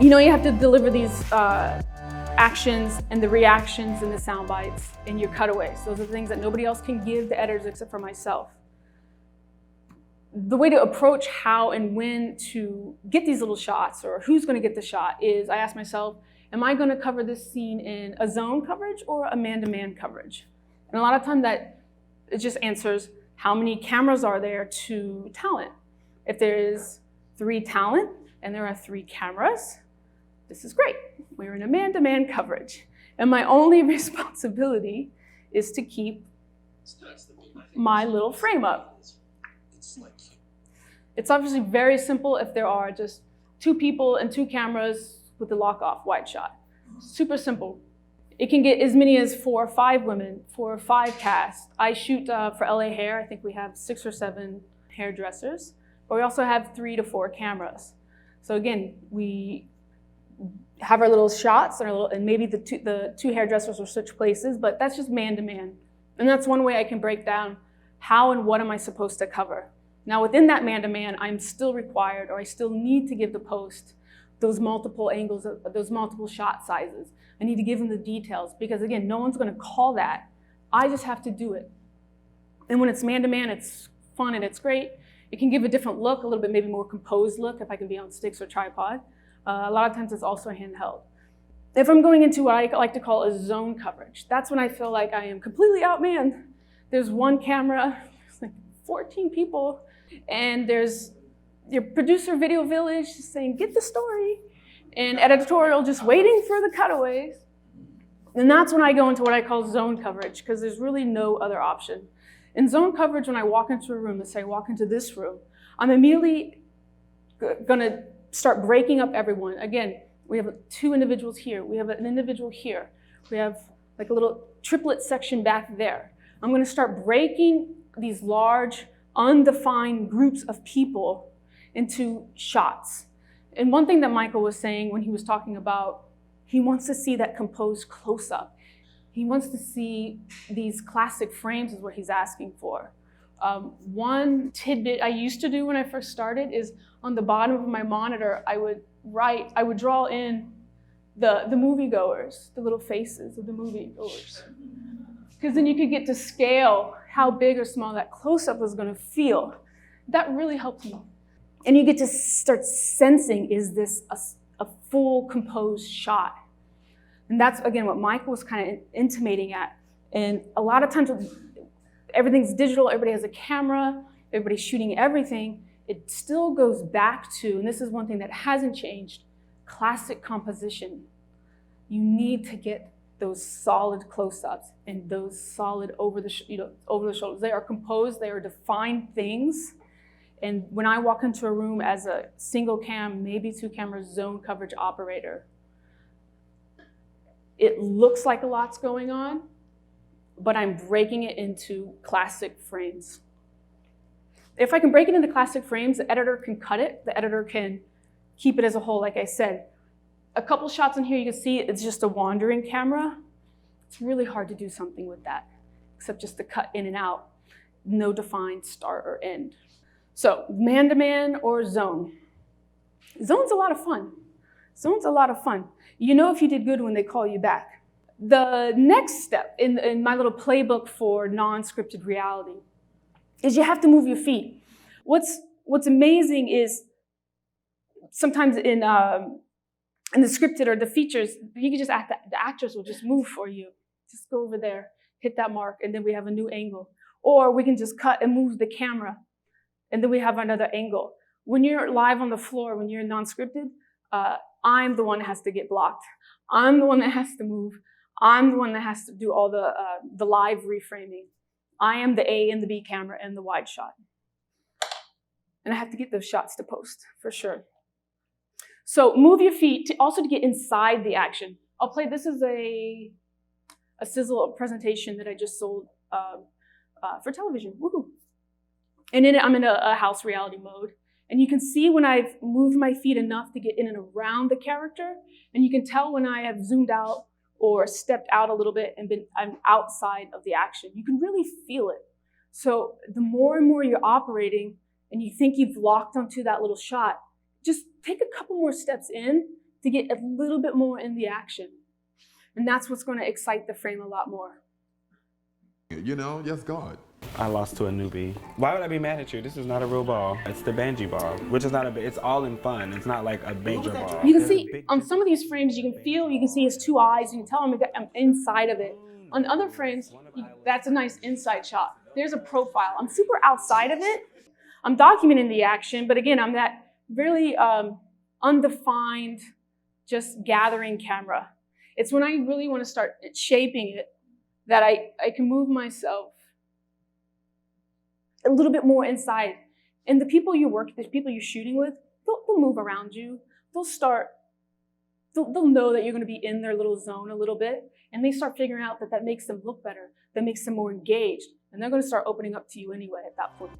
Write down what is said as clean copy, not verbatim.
You know, you have to deliver these actions and the reactions and the sound bites in your cutaways. Those are the things that nobody else can give the editors except for myself. The way to approach how and when to get these little shots, or who's going to get the shot, is I ask myself, am I going to cover this scene in a zone coverage or a man-to-man coverage? And a lot of time that it just answers how many cameras are there to talent. If there is 3 talent and there are 3 cameras, this is great. We're in a man-to-man coverage. And my only responsibility is to keep my little frame up. It's obviously very simple if there are just 2 people and 2 cameras with the lock-off wide shot. Super simple. It can get as many as 4 or 5 women, 4 or 5 casts. I shoot for LA Hair. I think we have 6 or 7 hairdressers, but we also have 3 to 4 cameras. So again, we have our little shots and maybe the two hairdressers will switch places, but that's just man-to-man. And that's one way I can break down how and what am I supposed to cover. Now within that man-to-man, I'm still required, or I still need to give the post those multiple angles, those multiple shot sizes. I need to give them the details because again, no one's gonna call that. I just have to do it. And when it's man-to-man, it's fun and it's great. It can give a different look, a little bit maybe more composed look if I can be on sticks or tripod. A lot of times it's also handheld. If I'm going into what I like to call a zone coverage, that's when I feel like I am completely outmanned. There's 1 camera, there's like 14 people, and there's your producer Video Village just saying, get the story, and editorial just waiting for the cutaways. And that's when I go into what I call zone coverage, because there's really no other option. In zone coverage, when I walk into a room, let's say I walk into this room, I'm immediately gonna start breaking up everyone. Again, we have 2 individuals here. We have an individual here. We have like a little triplet section back there. I'm gonna start breaking these large, undefined groups of people into shots. And one thing that Michael was saying when he was talking about, he wants to see that composed close-up. He wants to see these classic frames is what he's asking for. One tidbit I used to do when I first started is on the bottom of my monitor, I would draw in the moviegoers, the little faces of the moviegoers. Because then you could get to scale how big or small that close-up was gonna feel. That really helped me. And you get to start sensing, is this a full composed shot? And that's, again, what Michael was kind of intimating at. And a lot of times, everything's digital, everybody has a camera, everybody's shooting everything. It still goes back to, and this is one thing that hasn't changed, classic composition. You need to get those solid close-ups and those solid over the shoulders. They are composed, they are defined things. And when I walk into a room as a single cam, maybe 2 camera zone coverage operator, it looks like a lot's going on, but I'm breaking it into classic frames. If I can break it into classic frames, the editor can cut it, the editor can keep it as a whole, like I said. A couple shots in here, you can see it's just a wandering camera. It's really hard to do something with that, except just to cut in and out, no defined start or end. So, man-to-man or zone. Zone's a lot of fun. Zone's a lot of fun. You know if you did good when they call you back. The next step in my little playbook for non-scripted reality is you have to move your feet. What's amazing is sometimes in the scripted or the features, you can just act, the actors will just move for you. Just go over there, hit that mark, and then we have a new angle. Or we can just cut and move the camera, and then we have another angle. When you're live on the floor, when you're non-scripted, I'm the one that has to get blocked. I'm the one that has to move. I'm the one that has to do all the live reframing. I am the A and the B camera and the wide shot. And I have to get those shots to post, for sure. So move your feet also to get inside the action. I'll play, this is a sizzle presentation that I just sold for television, woohoo. And in it, I'm in a house reality mode. And you can see when I've moved my feet enough to get in and around the character, and you can tell when I have zoomed out or stepped out a little bit and I'm outside of the action. You can really feel it. So the more and more you're operating and you think you've locked onto that little shot, just take a couple more steps in to get a little bit more in the action. And that's what's going to excite the frame a lot more. You know, yes, God. I lost to a newbie. Why would I be mad at you? This is not a real ball. It's the Banji ball, which is not a, it's all in fun. It's not like a major ball. You can see on some of these frames, you can see his two eyes, you can tell I'm inside of it. On other frames, that's a nice inside shot. There's a profile. I'm super outside of it. I'm documenting the action, but again, I'm that really undefined, just gathering camera. It's when I really want to start shaping it that I can move myself a little bit more inside. And the people you work, the people you're shooting with, they'll move around you. They'll know that you're going to be in their little zone a little bit, and they start figuring out that makes them look better, that makes them more engaged, and they're going to start opening up to you anyway at that point.